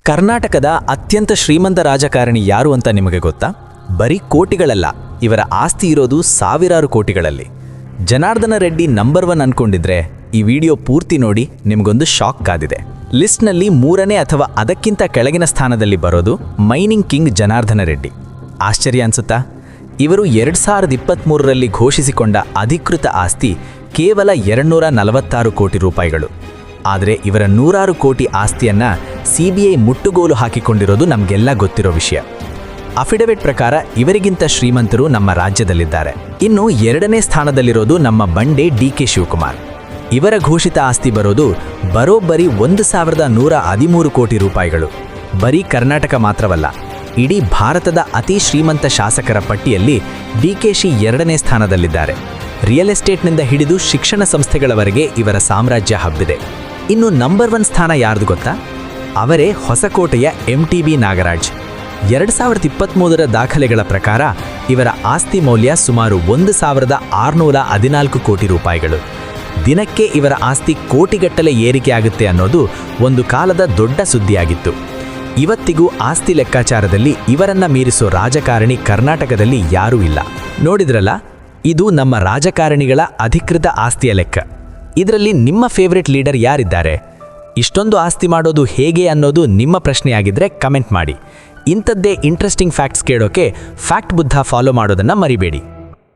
ಕರ್ನಾಟಕದ ಅತ್ಯಂತ ಶ್ರೀಮಂತ ರಾಜಕಾರಣಿ ಯಾರು ಅಂತ ನಿಮಗೆ ಗೊತ್ತಾ? ಬರೀ ಕೋಟಿಗಳಲ್ಲ, ಇವರ ಆಸ್ತಿ ಇರೋದು ಸಾವಿರಾರು ಕೋಟಿಗಳಲ್ಲಿ. ಜನಾರ್ದನ ರೆಡ್ಡಿ ನಂಬರ್ 1 ಅನ್ಕೊಂಡಿದ್ರೆ ಈ ವಿಡಿಯೋ ಪೂರ್ತಿ ನೋಡಿ, ನಿಮಗೊಂದು ಶಾಕ್ ಕಾದಿದೆ. ಲಿಸ್ಟ್ನಲ್ಲಿ 3ನೇ ಅಥವಾ ಅದಕ್ಕಿಂತ ಕೆಳಗಿನ ಸ್ಥಾನದಲ್ಲಿ ಬರೋದು ಮೈನಿಂಗ್ ಕಿಂಗ್ ಜನಾರ್ದನ ರೆಡ್ಡಿ. ಆಶ್ಚರ್ಯ ಅನ್ಸುತ್ತಾ? ಇವರು 2023ರಲ್ಲಿ ಘೋಷಿಸಿಕೊಂಡ ಅಧಿಕೃತ ಆಸ್ತಿ ಕೇವಲ 246 ಕೋಟಿ ರೂಪಾಯಿಗಳು. ಆದರೆ ಇವರ 100 ಕೋಟಿ ಆಸ್ತಿಯನ್ನ CBI ಮುಟ್ಟುಗೋಲು ಹಾಕಿಕೊಂಡಿರೋದು ನಮಗೆಲ್ಲ ಗೊತ್ತಿರೋ ವಿಷಯ. ಅಫಿಡವಿಟ್ ಪ್ರಕಾರ ಇವರಿಗಿಂತ ಶ್ರೀಮಂತರು ನಮ್ಮ ರಾಜ್ಯದಲ್ಲಿದ್ದಾರೆ. ಇನ್ನು 2ನೇ ಸ್ಥಾನದಲ್ಲಿರೋದು ನಮ್ಮ ಬಂಡೆ DK ಶಿವಕುಮಾರ್. ಇವರ ಘೋಷಿತ ಆಸ್ತಿ ಬರೋದು ಬರೋಬ್ಬರಿ 1113 ಕೋಟಿ ರೂಪಾಯಿಗಳು. ಬರೀ ಕರ್ನಾಟಕ ಮಾತ್ರವಲ್ಲ, ಇಡೀ ಭಾರತದ ಅತಿ ಶ್ರೀಮಂತ ಶಾಸಕರ ಪಟ್ಟಿಯಲ್ಲಿ DKಶಿ 2ನೇ ಸ್ಥಾನದಲ್ಲಿದ್ದಾರೆ. ರಿಯಲ್ ಎಸ್ಟೇಟ್ನಿಂದ ಹಿಡಿದು ಶಿಕ್ಷಣ ಸಂಸ್ಥೆಗಳವರೆಗೆ ಇವರ ಸಾಮ್ರಾಜ್ಯ ಹಬ್ಬಿದೆ. ಇನ್ನು ನಂಬರ್ 1 ಸ್ಥಾನ ಯಾರ್ದು ಗೊತ್ತಾ? ಅವರೇ ಹೊಸಕೋಟೆಯ MTB ನಾಗರಾಜ್. 2023ರ ದಾಖಲೆಗಳ ಪ್ರಕಾರ ಇವರ ಆಸ್ತಿ ಮೌಲ್ಯ ಸುಮಾರು 1614 ಕೋಟಿ ರೂಪಾಯಿಗಳು. ದಿನಕ್ಕೆ ಇವರ ಆಸ್ತಿ ಕೋಟಿಗಟ್ಟಲೆ ಏರಿಕೆಯಾಗುತ್ತೆ ಅನ್ನೋದು ಒಂದು ಕಾಲದ ದೊಡ್ಡ ಸುದ್ದಿಯಾಗಿತ್ತು. ಇವತ್ತಿಗೂ ಆಸ್ತಿ ಲೆಕ್ಕಾಚಾರದಲ್ಲಿ ಇವರನ್ನ ಮೀರಿಸೋ ರಾಜಕಾರಣಿ ಕರ್ನಾಟಕದಲ್ಲಿ ಯಾರೂ ಇಲ್ಲ. ನೋಡಿದ್ರಲ್ಲ, ಇದು ನಮ್ಮ ರಾಜಕಾರಣಿಗಳ ಅಧಿಕೃತ ಆಸ್ತಿಯ ಲೆಕ್ಕ. ಇದರಲ್ಲಿ ನಿಮ್ಮ ಫೇವರಿಟ್ ಲೀಡರ್ ಯಾರಿದ್ದಾರೆ? ಇಷ್ಟೊಂದು ಆಸ್ತಿ ಮಾಡೋದು ಹೇಗೆ ಅನ್ನೋದು ನಿಮ್ಮ ಪ್ರಶ್ನೆಯಾಗಿದ್ರೆ ಕಮೆಂಟ್ ಮಾಡಿ. ಇಂಥದ್ದೇ ಇಂಟ್ರೆಸ್ಟಿಂಗ್ ಫ್ಯಾಕ್ಟ್ಸ್ ಕೇಳೋಕೆ ಫ್ಯಾಕ್ಟ್ ಬುದ್ಧ ಫಾಲೋ ಮಾಡೋದನ್ನು ಮರಿಬೇಡಿ.